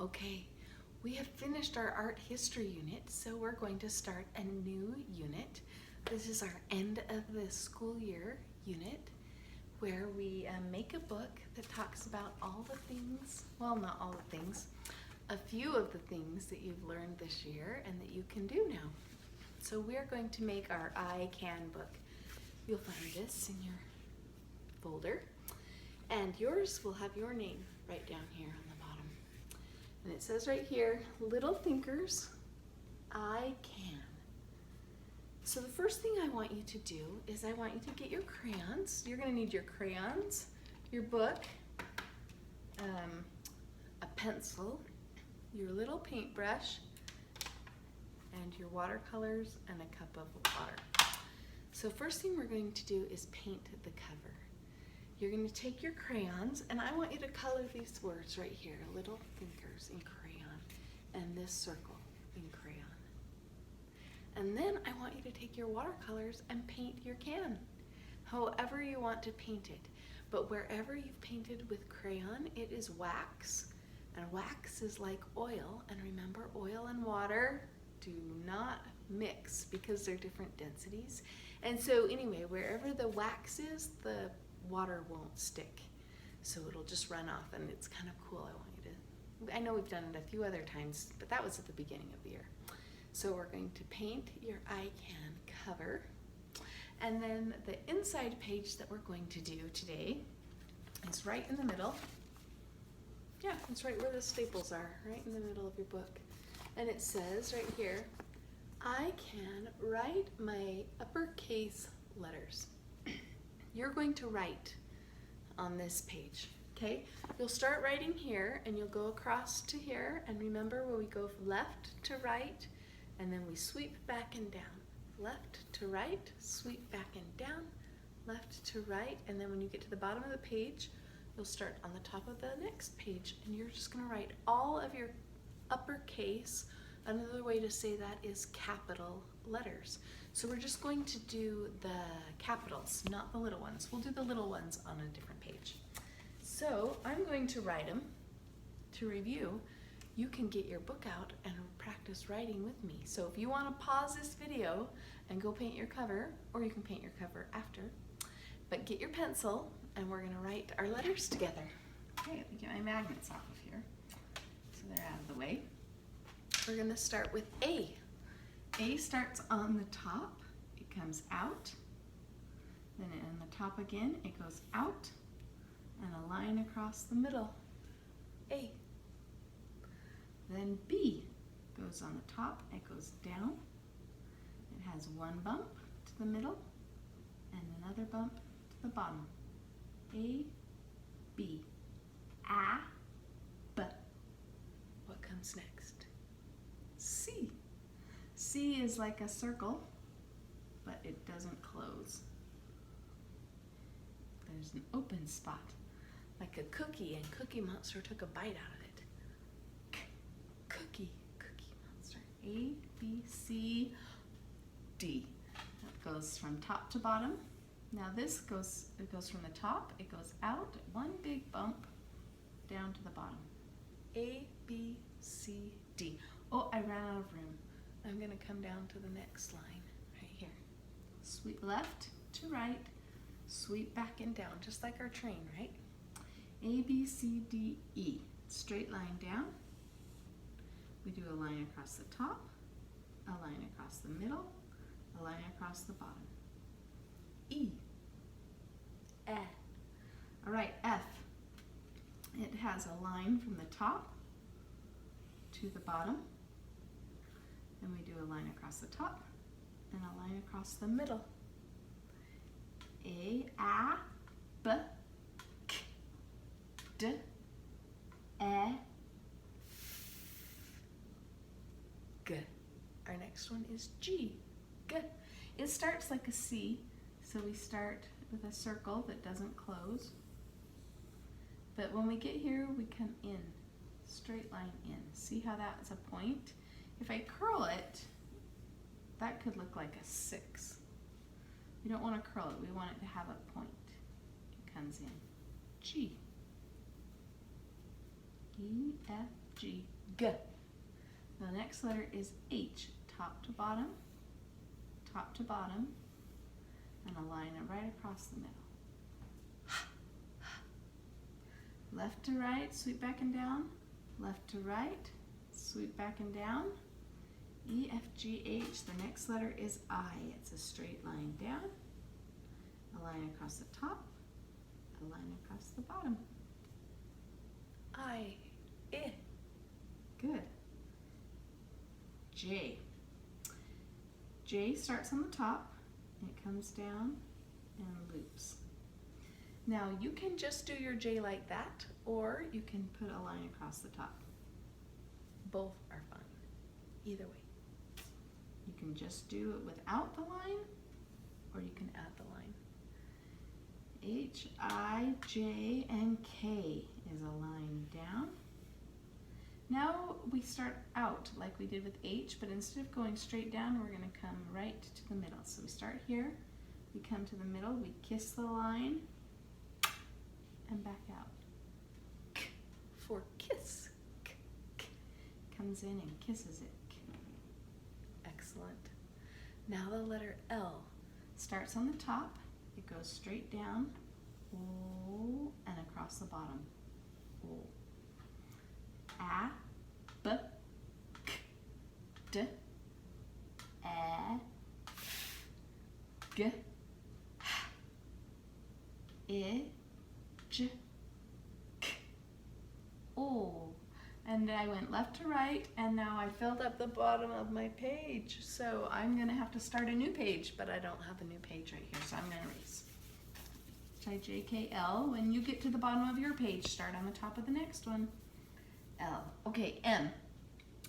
Okay, we have finished our art history unit, so we're going to start a new unit. This is our end of the school year unit where we make a book that talks about all the things, well, not all the things, a few of the things that you've learned this year and that you can do now. So we're going to make our I Can book. You'll find this in your folder, and yours will have your name right down here on the bottom. And it says right here, Little Thinkers, I Can. So the first thing I want you to do is I want you to get your crayons. You're gonna need your crayons, your book, a pencil, your little paintbrush, and your watercolors and a cup of water. So first thing we're going to do is paint the cover. You're going to take your crayons, and I want you to color these words right here, Little Thinkers in crayon, and this circle in crayon. And then I want you to take your watercolors and paint your can, however you want to paint it. But wherever you've painted with crayon, it is wax, and wax is like oil, and remember, oil and water do not mix because they're different densities. And so anyway, wherever the wax is, the water won't stick. So it'll just run off, and it's kind of cool. I know we've done it a few other times, but that was at the beginning of the year. So we're going to paint your I Can cover. And then the inside page that we're going to do today is right in the middle. Yeah, it's right where the staples are, right in the middle of your book. And it says right here, I can write my uppercase letters. You're going to write on this page, okay? You'll start writing here and you'll go across to here, and remember where we go from left to right, and then we sweep back and down. Left to right, sweep back and down, left to right, and then when you get to the bottom of the page, you'll start on the top of the next page, and you're just gonna write all of your uppercase. Another way to say that is capital letters. So we're just going to do the capitals, not the little ones. We'll do the little ones on a different page. So I'm going to write them. To review, you can get your book out and practice writing with me. So if you want to pause this video and go paint your cover, or you can paint your cover after, but get your pencil and we're going to write our letters together. Okay, let me get my magnets off of here so they're out of the way. We're going to start with A. A starts on the top, it comes out, then in the top again, it goes out, and a line across the middle. A. Then B goes on the top, it goes down, it has one bump to the middle, and another bump to the bottom. A, B, A, B. What comes next? C. C is like a circle, but it doesn't close. There's an open spot, like a cookie, and Cookie Monster took a bite out of it. Cookie Monster. A, B, C, D. That goes from top to bottom. Now it goes from the top, it goes out, one big bump down to the bottom. A, B, C, D. Oh, I ran out of room. I'm going to come down to the next line right here. Sweep left to right, sweep back and down, just like our train, right? A, B, C, D, E. Straight line down. We do a line across the top, a line across the middle, a line across the bottom. E. Eh. All right, F. It has a line from the top to the bottom. Then we do a line across the top and a line across the middle. A, A, B, K, D, E, F, G. Our next one is G, G. It starts like a C, so we start with a circle that doesn't close. But when we get here, we come in, straight line in. See how that's a point? If I curl it, that could look like a 6. We don't want to curl it, we want it to have a point. It comes in. G. E, F, G, G. The next letter is H, top to bottom, and a line right across the middle. Left to right, sweep back and down. Left to right, sweep back and down. E, F, G, H. The next letter is I. It's a straight line down, a line across the top, a line across the bottom. I, I. Good. J. J starts on the top, it comes down and loops. Now you can just do your J like that, or you can put a line across the top. Both are fine, either way. You can just do it without the line, or you can add the line. H, I, J, and K is a line down. Now we start out like we did with H, but instead of going straight down, we're going to come right to the middle. So we start here, we come to the middle, we kiss the line, and back out. K for kiss. K, k. Comes in and kisses it. K. Excellent. Now the letter L starts on the top, it goes straight down, O, and across the bottom. O. A, B, K, D, E, G, H, I, J, K, O. And I went left to right, and now I filled up the bottom of my page. So I'm gonna have to start a new page, but I don't have a new page right here, so I'm gonna erase. H-I-J-K-L. When you get to the bottom of your page, start on the top of the next one. L. Okay, M.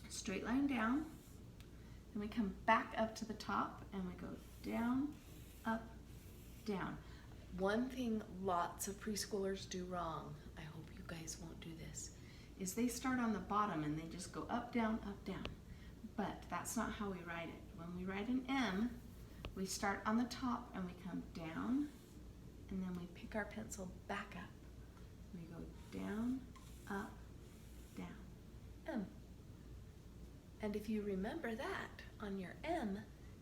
Straight line down, then we come back up to the top, and we go down, up, down. One thing lots of preschoolers do wrong, I hope you guys won't do this, is they start on the bottom and they just go up, down, but that's not how we write it. When we write an M, we start on the top and we come down, and then we pick our pencil back up. We go down, up, down. M. And if you remember that on your M,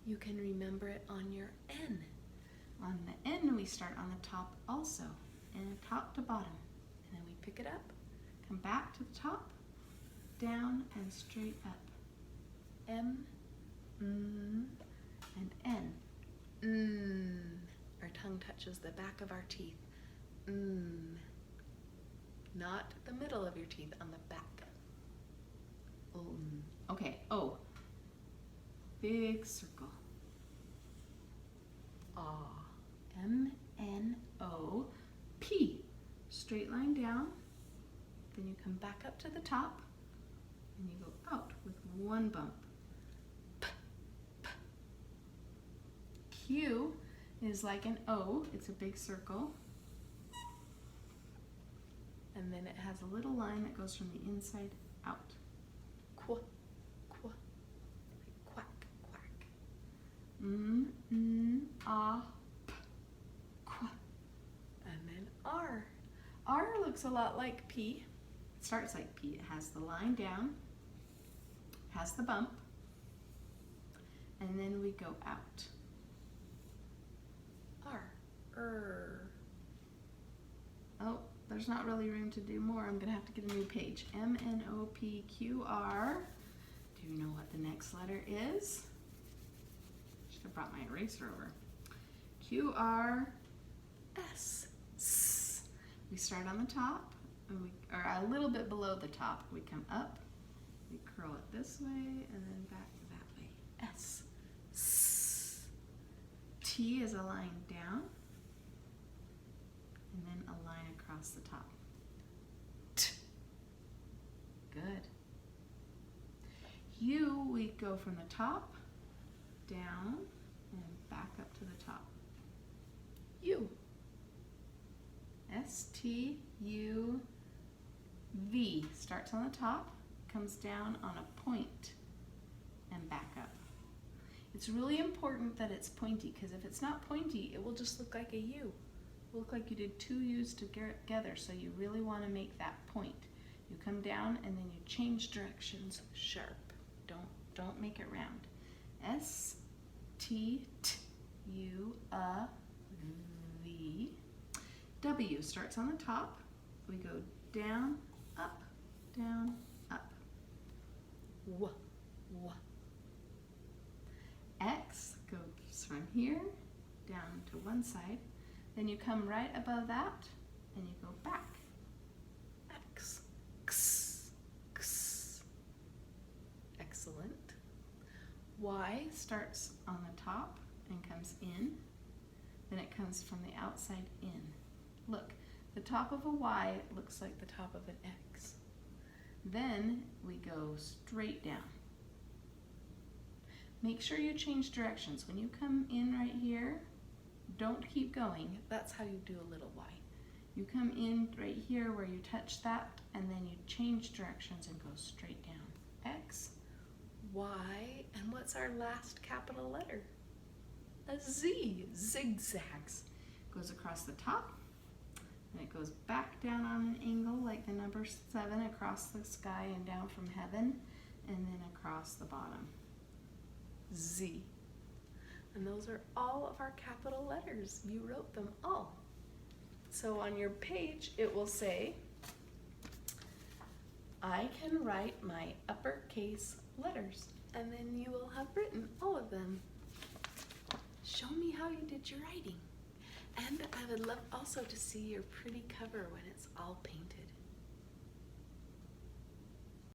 you can remember it on your N. On the N, we start on the top also, and top to bottom. And then we pick it up, come back to the top, down, and straight up. M, and N. Our tongue touches the back of our teeth. Not the middle of your teeth, on the back. Okay, O. Big circle. Ah. M-N-O. P. Straight line down. Then you come back up to the top, and you go out with one bump. P, P. Q is like an O. It's a big circle. And then it has a little line that goes from the inside out. Qu, qu, quack, quack. Ah, p, qu. And then R. R looks a lot like P. It starts like P. It has the line down, has the bump, and then we go out. R. Oh, there's not really room to do more. I'm gonna have to get a new page. M-N-O-P-Q-R. Do you know what the next letter is? Should have brought my eraser over. Q-R-S. S. We start on the top, and or a little bit below the top. We come up, we curl it this way, and then back that way. S. S. T is a line down, and then a line across the top. T. Good. U, we go from the top, down, and back up to the top. U. S-T-U-V. Starts on the top, comes down on a point, and back up. It's really important that it's pointy, because if it's not pointy, it will just look like a U. It will look like you did two U's together, so you really want to make that point. You come down and then you change directions sharp. Don't make it round. S, T, T, U, A, V. W starts on the top. We go down, up, down, up. W, W. X goes from here down to one side. Then you come right above that and you go back. X, X, X. Excellent. Y starts on the top and comes in. Then it comes from the outside in. Look, the top of a Y looks like the top of an X. Then we go straight down. Make sure you change directions. When you come in right here, don't keep going. That's how you do a little Y. You come in right here where you touch that, and then you change directions and go straight down. X, Y, and what's our last capital letter? A Z, zigzags. Goes across the top, and it goes back down on an angle like the number 7 across the sky and down from heaven, and then across the bottom. Z. And those are all of our capital letters. You wrote them all. So on your page, it will say, I can write my uppercase letters. And then you will have written all of them. Show me how you did your writing. And I would love also to see your pretty cover when it's all painted.